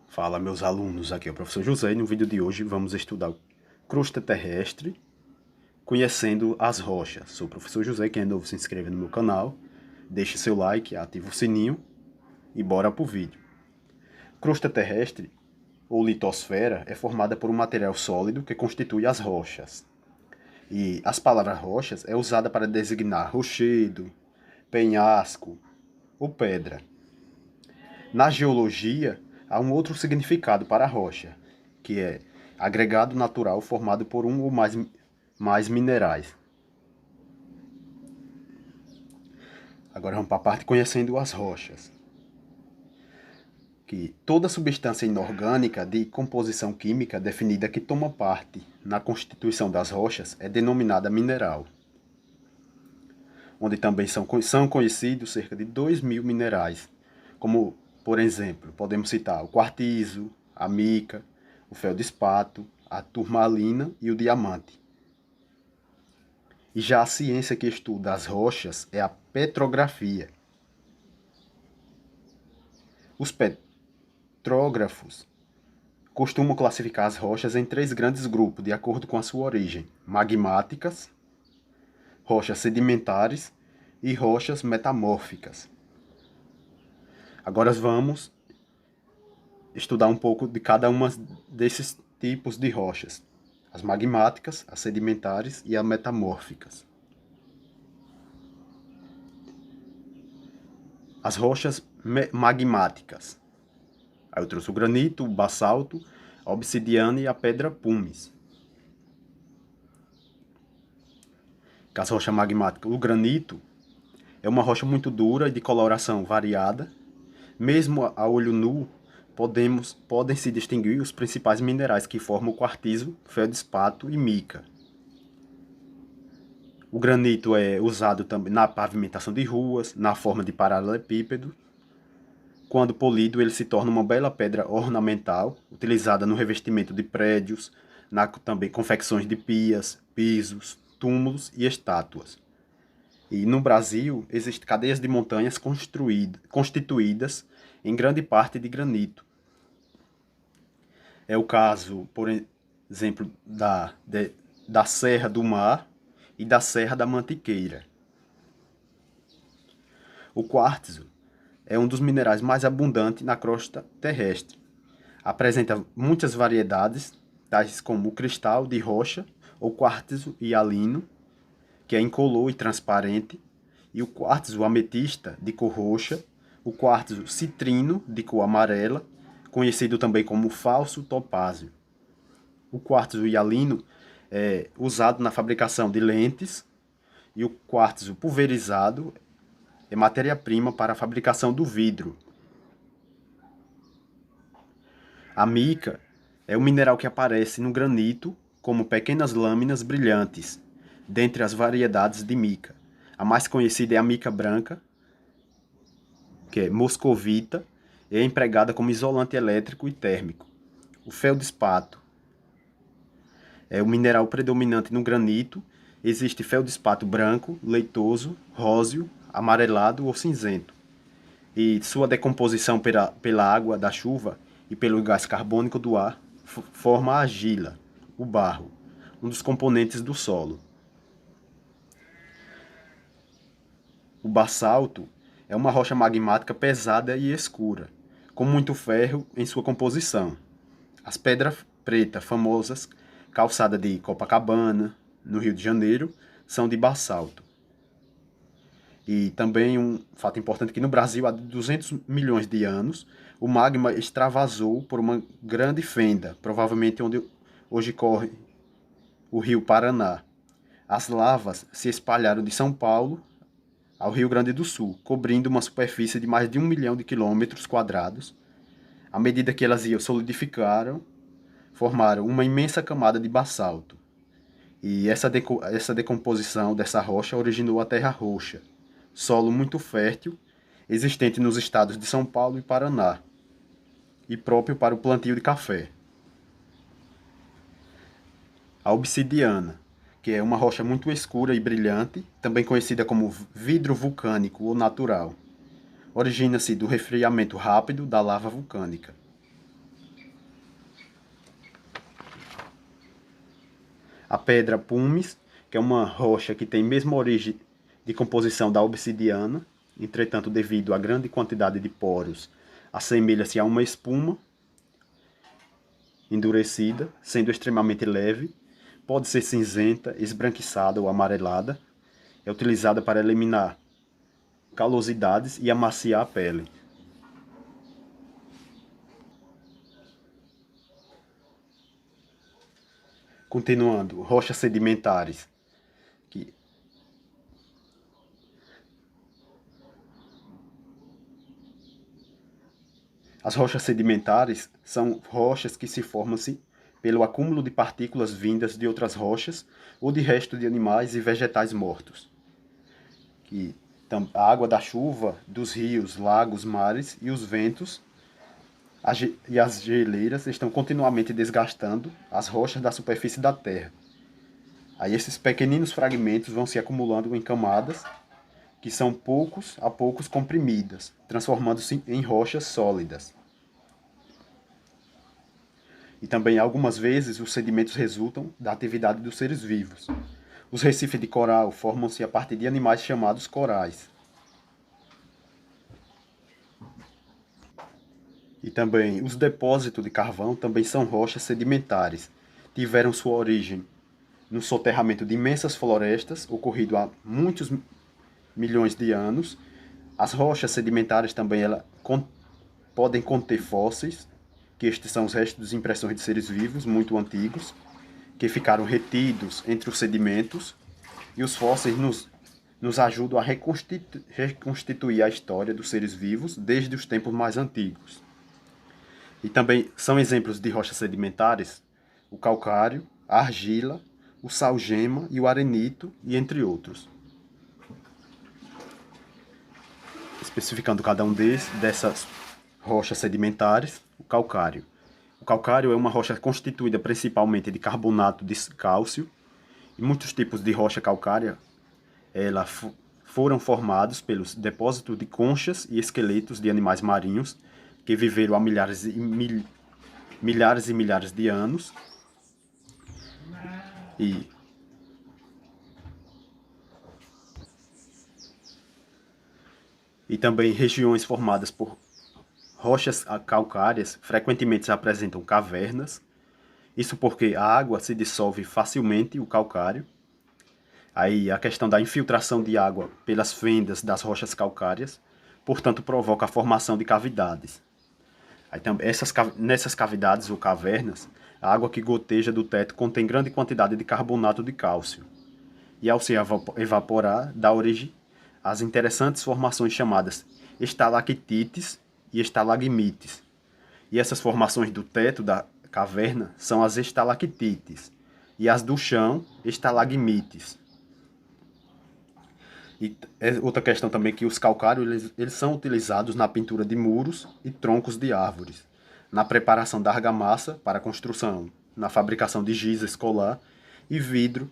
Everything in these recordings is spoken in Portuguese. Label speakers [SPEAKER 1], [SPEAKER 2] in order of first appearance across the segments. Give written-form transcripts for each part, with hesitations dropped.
[SPEAKER 1] Fala, meus alunos, aqui é o professor José e no vídeo de hoje vamos estudar crosta terrestre, conhecendo as rochas. Sou o professor José, quem é novo se inscreva no meu canal, deixe seu like, ative o sininho e bora pro vídeo. Crosta terrestre, ou litosfera, é formada por um material sólido que constitui as rochas. E as palavras rochas é usada para designar rochedo, penhasco ou pedra. Na geologia, há um outro significado para a rocha, que é agregado natural formado por um ou mais minerais. Agora vamos para a parte conhecendo as rochas. Que toda substância inorgânica de composição química definida que toma parte na constituição das rochas é denominada mineral, onde também são conhecidos cerca de 2.000 minerais, como, por exemplo, podemos citar o quartzo, a mica, o feldespato, a turmalina e o diamante. E já a ciência que estuda as rochas é a petrografia. Os petrógrafos costumam classificar as rochas em 3 grandes grupos, de acordo com a sua origem: magmáticas, rochas sedimentares e rochas metamórficas. Agora vamos estudar um pouco de cada uma desses tipos de rochas: as magmáticas, as sedimentares e as metamórficas. As rochas magmáticas. Aí eu trouxe o granito, o basalto, a obsidiana e a pedra pumice. As rochas magmáticas. O granito é uma rocha muito dura e de coloração variada. Mesmo a olho nu, podem se distinguir os principais minerais que formam o quartzo, feldespato e mica. O granito é usado também na pavimentação de ruas, na forma de paralelepípedo. Quando polido, ele se torna uma bela pedra ornamental, utilizada no revestimento de prédios, também confecções de pias, pisos, túmulos e estátuas. E no Brasil, existem cadeias de montanhas constituídas em grande parte de granito. É o caso, por exemplo, da Serra do Mar e da Serra da Mantiqueira. O quartzo é um dos minerais mais abundantes na crosta terrestre. Apresenta muitas variedades, tais como o cristal de rocha, ou quartzo hialino, que é incolor e transparente, e o quartzo ametista, de cor roxa, o quartzo citrino, de cor amarela, conhecido também como falso topázio. O quartzo hialino é usado na fabricação de lentes, e o quartzo pulverizado é matéria-prima para a fabricação do vidro. A mica é um mineral que aparece no granito como pequenas lâminas brilhantes, dentre as variedades de mica. A mais conhecida é a mica branca, que é moscovita, e é empregada como isolante elétrico e térmico. O feldespato é o mineral predominante no granito. Existe feldespato branco, leitoso, róseo, amarelado ou cinzento. E sua decomposição pela água da chuva e pelo gás carbônico do ar forma a argila, o barro, um dos componentes do solo. O basalto é uma rocha magmática pesada e escura, com muito ferro em sua composição. As pedras pretas famosas, calçada de Copacabana, no Rio de Janeiro, são de basalto. E também um fato importante que no Brasil, há 200 milhões de anos, o magma extravasou por uma grande fenda, provavelmente onde hoje corre o rio Paraná. As lavas se espalharam de São Paulo ao Rio Grande do Sul, cobrindo uma superfície de mais de 1 milhão de quilômetros quadrados. À medida que elas iam solidificaram, formaram uma imensa camada de basalto. E essa decomposição dessa rocha originou a terra roxa, solo muito fértil, existente nos estados de São Paulo e Paraná, e próprio para o plantio de café. A obsidiana, que é uma rocha muito escura e brilhante, também conhecida como vidro vulcânico ou natural. Origina-se do resfriamento rápido da lava vulcânica. A pedra pumice, que é uma rocha que tem a mesma origem de composição da obsidiana, entretanto, devido à grande quantidade de poros, assemelha-se a uma espuma endurecida, sendo extremamente leve, pode ser cinzenta, esbranquiçada ou amarelada, é utilizada para eliminar calosidades e amaciar a pele. Continuando, rochas sedimentares. Que As rochas sedimentares são rochas que se formam-se pelo acúmulo de partículas vindas de outras rochas ou de restos de animais e vegetais mortos. Que a água da chuva, dos rios, lagos, mares e os ventos e as geleiras estão continuamente desgastando as rochas da superfície da Terra. Aí esses pequeninos fragmentos vão se acumulando em camadas que são poucos a poucos comprimidas, transformando-se em rochas sólidas. E também algumas vezes os sedimentos resultam da atividade dos seres vivos. Os recifes de coral formam-se a partir de animais chamados corais. E também os depósitos de carvão também são rochas sedimentares. Tiveram sua origem no soterramento de imensas florestas, ocorrido há muitos milhões de anos. As rochas sedimentares também podem conter fósseis, que estes são os restos de impressões de seres vivos muito antigos, que ficaram retidos entre os sedimentos, e os fósseis nos ajudam a reconstituir a história dos seres vivos desde os tempos mais antigos. E também são exemplos de rochas sedimentares o calcário, a argila, o sal-gema e o arenito, e entre outros. Especificando cada um dessas rochas sedimentares, o calcário. O calcário é uma rocha constituída principalmente de carbonato de cálcio, e muitos tipos de rocha calcária foram formados pelos depósitos de conchas e esqueletos de animais marinhos que viveram há milhares e milhares de anos. E também regiões formadas por rochas calcárias frequentemente apresentam cavernas. Isso porque a água se dissolve facilmente, o calcário. Aí a questão da infiltração de água pelas fendas das rochas calcárias, portanto, provoca a formação de cavidades. Aí, nessas cavidades ou cavernas, a água que goteja do teto contém grande quantidade de carbonato de cálcio. E ao se evaporar, dá origem às interessantes formações chamadas estalactites e estalagmites. E essas formações do teto da caverna são as estalactites, e as do chão, estalagmites. E outra questão também é que os calcários eles são utilizados na pintura de muros e troncos de árvores, na preparação da argamassa para a construção, na fabricação de giz escolar e vidro,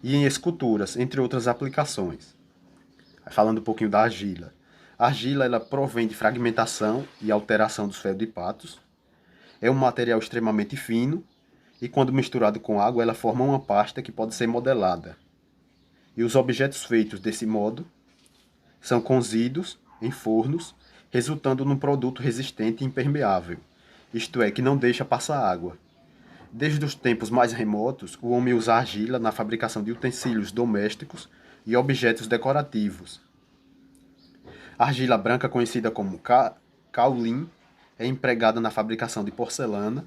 [SPEAKER 1] e em esculturas, entre outras aplicações. Falando um pouquinho da argila. A argila ela provém de fragmentação e alteração dos ferros de patos. É um material extremamente fino e quando misturado com água ela forma uma pasta que pode ser modelada. E os objetos feitos desse modo são cozidos em fornos, resultando num produto resistente e impermeável, isto é, que não deixa passar água. Desde os tempos mais remotos, o homem usa argila na fabricação de utensílios domésticos e objetos decorativos. A argila branca, conhecida como kaolin, é empregada na fabricação de porcelana,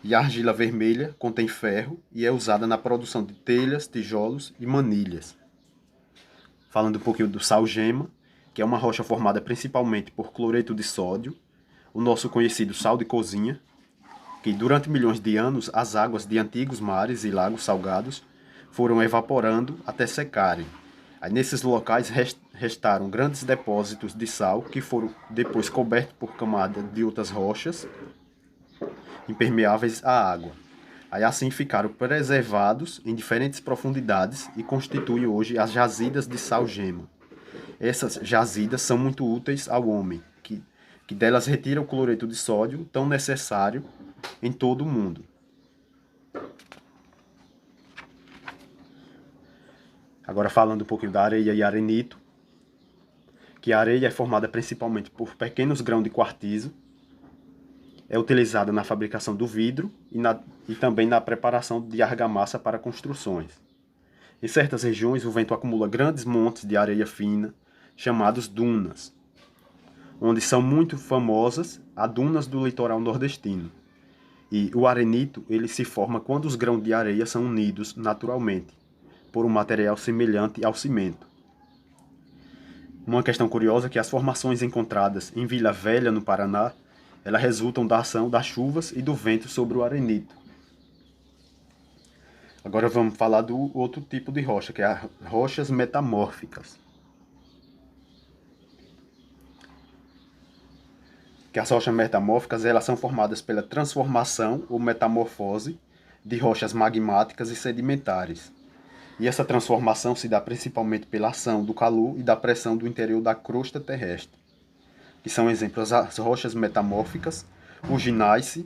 [SPEAKER 1] e a argila vermelha contém ferro e é usada na produção de telhas, tijolos e manilhas. Falando um pouquinho do sal-gema, que é uma rocha formada principalmente por cloreto de sódio, o nosso conhecido sal de cozinha, que durante milhões de anos as águas de antigos mares e lagos salgados foram evaporando até secarem. Aí, nesses locais restaram grandes depósitos de sal que foram depois cobertos por camadas de outras rochas impermeáveis à água. Aí assim ficaram preservados em diferentes profundidades e constituem hoje as jazidas de sal-gema. Essas jazidas são muito úteis ao homem, que delas retira o cloreto de sódio tão necessário em todo o mundo. Agora falando um pouquinho da areia e arenito, que a areia é formada principalmente por pequenos grãos de quartzo, é utilizada na fabricação do vidro e também na preparação de argamassa para construções. Em certas regiões, o vento acumula grandes montes de areia fina, chamados dunas, onde são muito famosas as dunas do litoral nordestino. E o arenito ele se forma quando os grãos de areia são unidos naturalmente, por um material semelhante ao cimento. Uma questão curiosa é que as formações encontradas em Vila Velha, no Paraná, elas resultam da ação das chuvas e do vento sobre o arenito. Agora vamos falar do outro tipo de rocha, que é as rochas metamórficas. Que as rochas metamórficas elas são formadas pela transformação ou metamorfose de rochas magmáticas e sedimentares. E essa transformação se dá principalmente pela ação do calor e da pressão do interior da crosta terrestre, que são exemplos as rochas metamórficas, o gneiss,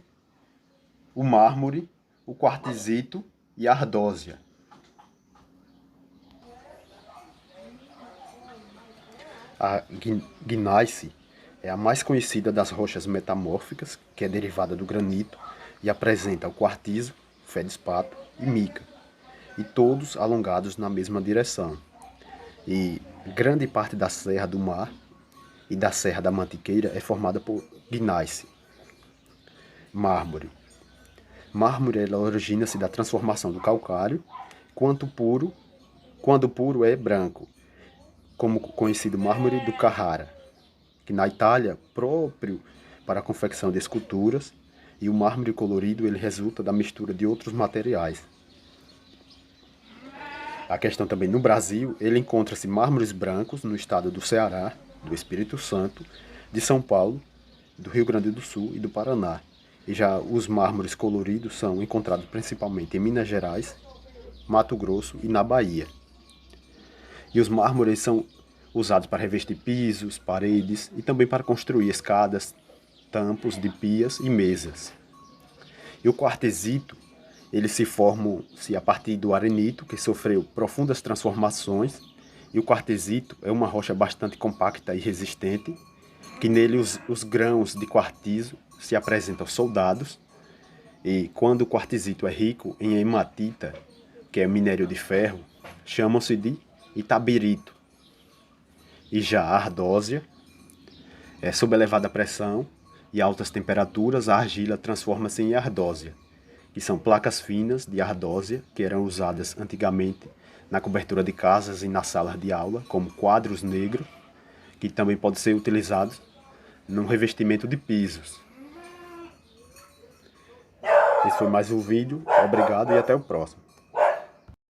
[SPEAKER 1] o mármore, o quartzito e a ardósia. A gneiss é a mais conhecida das rochas metamórficas, que é derivada do granito e apresenta o quartzo, feldespato e mica, e todos alongados na mesma direção. E grande parte da Serra do Mar e da Serra da Mantiqueira é formada por gneiss. Mármore. Mármore ela origina-se da transformação do calcário, quando puro é branco, como conhecido mármore do Carrara, que na Itália próprio para a confecção de esculturas, e o mármore colorido ele resulta da mistura de outros materiais. A questão também no Brasil, ele encontra-se mármores brancos no estado do Ceará, do Espírito Santo, de São Paulo, do Rio Grande do Sul e do Paraná. E já os mármores coloridos são encontrados principalmente em Minas Gerais, Mato Grosso e na Bahia. E os mármores são usados para revestir pisos, paredes e também para construir escadas, tampos de pias e mesas. E o quartzito, ele se forma-se a partir do arenito, que sofreu profundas transformações, e o quartzito é uma rocha bastante compacta e resistente, que nele os grãos de quartzo se apresentam soldados, e quando o quartzito é rico em hematita, que é minério de ferro, chamam-se de itabirito. E já a ardósia, sob elevada pressão e altas temperaturas, a argila transforma-se em ardósia, que são placas finas de ardósia que eram usadas antigamente na cobertura de casas e nas salas de aula, como quadros negros, que também podem ser utilizados no revestimento de pisos. Esse foi mais um vídeo, obrigado e até o próximo.